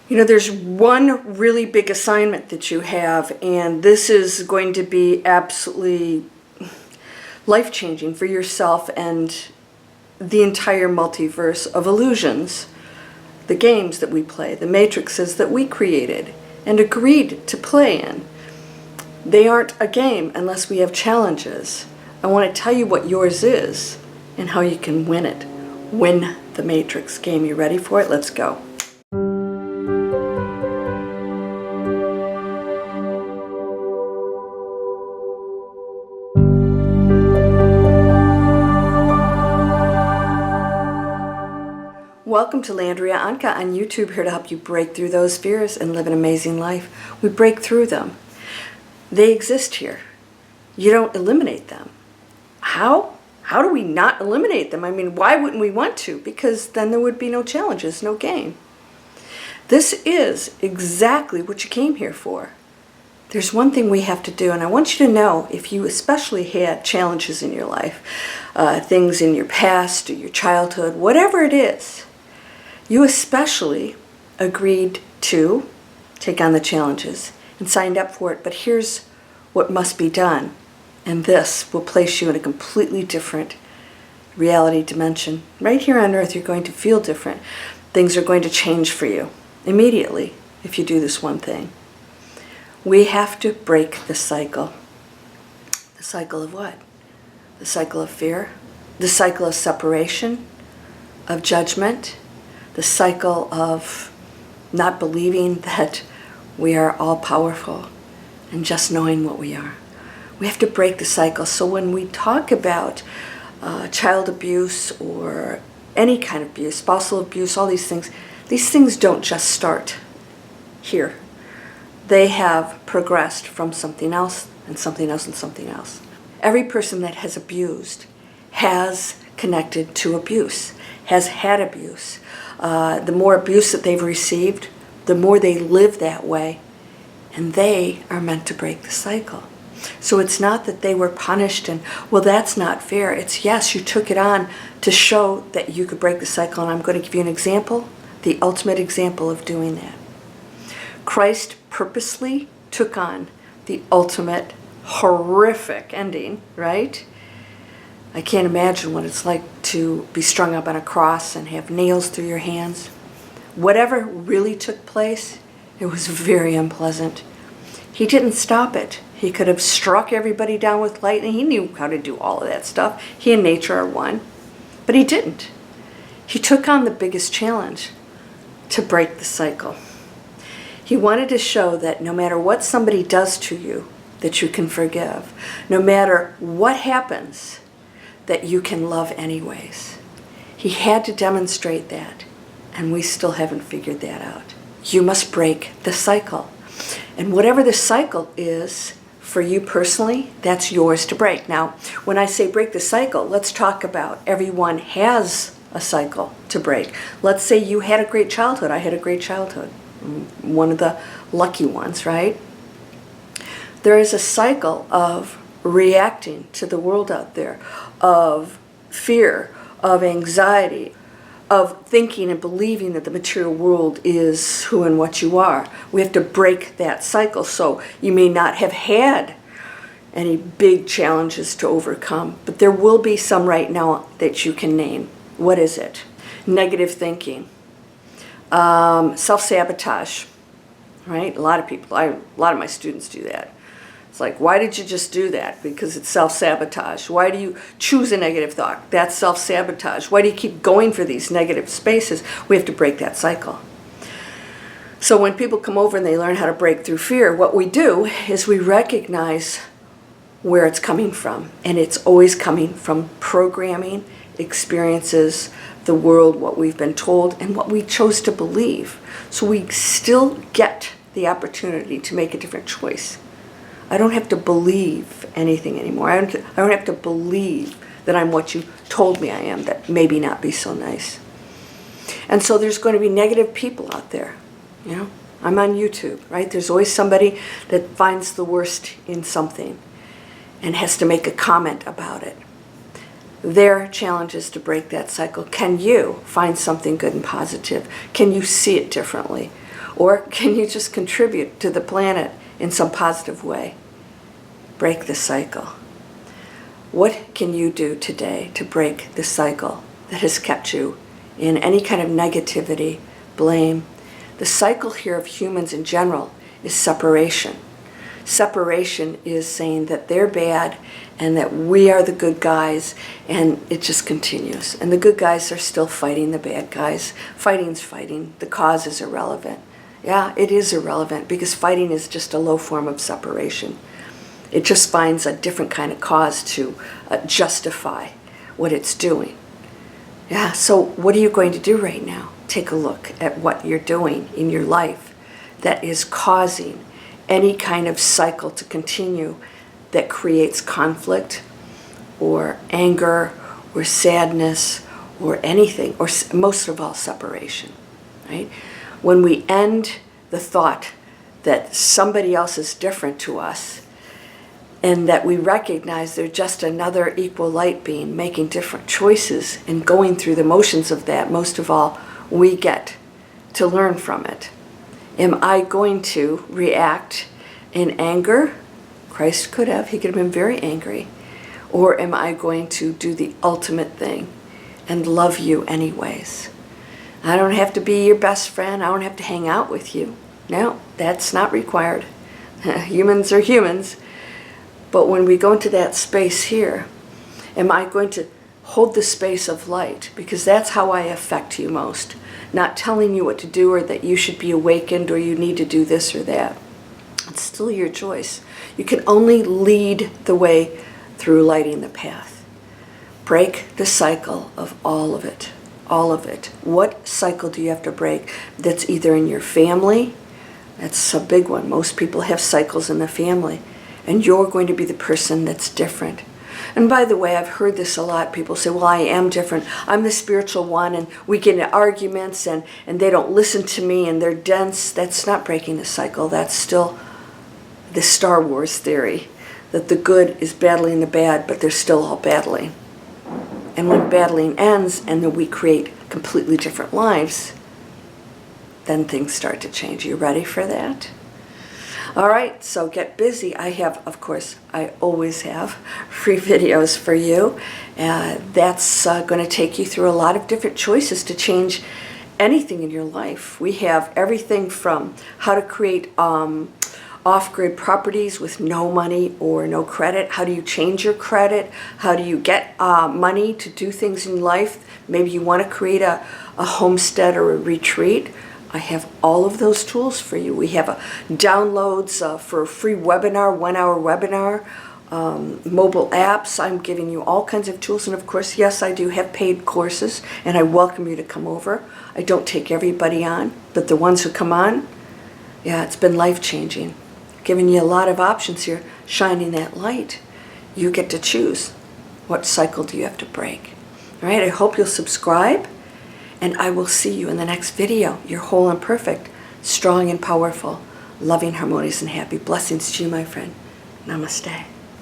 You know, there's one really big assignment that you have, and this is going to be absolutely life-changing for yourself and the entire multiverse of illusions, the games that we play, the matrices that we created and agreed to play in. They aren't a game unless we have challenges. I want to tell you what yours is and how you can win it. Win the Matrix game. You ready for it? Let's go. Welcome to Landria, Onkka on YouTube, here to help you break through those fears and live an amazing life. We break through them. They exist here. You don't eliminate them. How? How do we not eliminate them? I mean, why wouldn't we want to? Because then there would be no challenges, no game. This is exactly what you came here for. There's one thing we have to do, and I want you to know, if you especially had challenges in your life, things in your past or your childhood, whatever it is, you especially agreed to take on the challenges and signed up for it. But here's what must be done. And this will place you in a completely different reality dimension. Right here on Earth, you're going to feel different. Things are going to change for you immediately if you do this one thing. We have to break the cycle. The cycle of what? The cycle of fear, the cycle of separation, of judgment, the cycle of not believing that we are all powerful and just knowing what we are. We have to break the cycle. So when we talk about child abuse or any kind of abuse, spousal abuse, all these things don't just start here. They have progressed from something else and something else and something else. Every person that has abused has connected to abuse, has had abuse. The more abuse that they've received, the more they live that way, and they are meant to break the cycle. So it's not that they were punished and, well, that's not fair. It's, yes, you took it on to show that you could break the cycle, and I'm going to give you an example, the ultimate example of doing that. Christ purposely took on the ultimate horrific ending, right? I can't imagine what it's like to be strung up on a cross and have nails through your hands. Whatever really took place, it was very unpleasant. He didn't stop it. He could have struck everybody down with lightning. He knew how to do all of that stuff. He and nature are one. But he didn't. He took on the biggest challenge to break the cycle. He wanted to show that no matter what somebody does to you, that you can forgive. No matter what happens, that you can love anyways. He had to demonstrate that, and we still haven't figured that out. You must break the cycle. And whatever the cycle is for you personally, that's yours to break. Now, when I say break the cycle, let's talk about everyone has a cycle to break. Let's say you had a great childhood. I had a great childhood. One of the lucky ones, right? There is a cycle of reacting to the world out there, of fear, of anxiety, of thinking and believing that the material world is who and what you are. We have to break that cycle. So you may not have had any big challenges to overcome, but there will be some right now that you can name. What is it? Negative thinking, self-sabotage, right? A lot of my students do that. It's like, why did you just do that? Because it's self-sabotage. Why do you choose a negative thought? That's self-sabotage. Why do you keep going for these negative spaces? We have to break that cycle. So when people come over and they learn how to break through fear, what we do is we recognize where it's coming from. And it's always coming from programming, experiences, the world, what we've been told, and what we chose to believe. So we still get the opportunity to make a different choice. I don't have to believe anything anymore. I don't have to believe that I'm what you told me I am. That maybe not be so nice. And so there's going to be negative people out there. You know, I'm on YouTube, right? There's always somebody that finds the worst in something and has to make a comment about it. Their challenge is to break that cycle. Can you find something good and positive? Can you see it differently? Or can you just contribute to the planet in some positive way? Break the cycle. What can you do today to break the cycle that has kept you in any kind of negativity, blame? The cycle here of humans in general is separation. Separation is saying that they're bad and that we are the good guys, and it just continues. And the good guys are still fighting the bad guys. Fighting's fighting. The cause is irrelevant. Yeah, it is irrelevant because fighting is just a low form of separation. It just finds a different kind of cause to justify what it's doing. Yeah, so what are you going to do right now? Take a look at what you're doing in your life that is causing any kind of cycle to continue that creates conflict or anger or sadness or anything, or most of all, separation, right? When we end the thought that somebody else is different to us, and that we recognize they're just another equal light being making different choices and going through the motions of that, most of all, we get to learn from it. Am I going to react in anger? Christ could have. He could have been very angry. Or am I going to do the ultimate thing and love you anyways? I don't have to be your best friend. I don't have to hang out with you. No, that's not required. Humans are humans. But when we go into that space here, am I going to hold the space of light? Because that's how I affect you most. Not telling you what to do or that you should be awakened or you need to do this or that. It's still your choice. You can only lead the way through lighting the path. Break the cycle of all of it. All of it. What cycle do you have to break that's either in your family? That's a big one. Most people have cycles in the family. And you're going to be the person that's different. And by the way, I've heard this a lot. People say, well, I am different. I'm the spiritual one, and we get into arguments, and they don't listen to me, and they're dense. That's not breaking the cycle. That's still the Star Wars theory, that the good is battling the bad, but they're still all battling. And when battling ends, and then we create completely different lives, then things start to change. Are you ready for that? All right, so get busy. I have, of course, I always have free videos for you. That's going to take you through a lot of different choices to change anything in your life. We have everything from how to create off-grid properties with no money or no credit. How do you change your credit? How do you get money to do things in life? Maybe you want to create a homestead or a retreat. I have all of those tools for you. We have downloads for a free webinar, 1-hour webinar, mobile apps. I'm giving you all kinds of tools. And of course, yes, I do have paid courses, and I welcome you to come over. I don't take everybody on, but the ones who come on, yeah, it's been life-changing. Giving you a lot of options here, shining that light. You get to choose. What cycle do you have to break? All right, I hope you'll subscribe. And I will see you in the next video. You're whole and perfect, strong and powerful, loving, harmonious, and happy. Blessings to you, my friend. Namaste.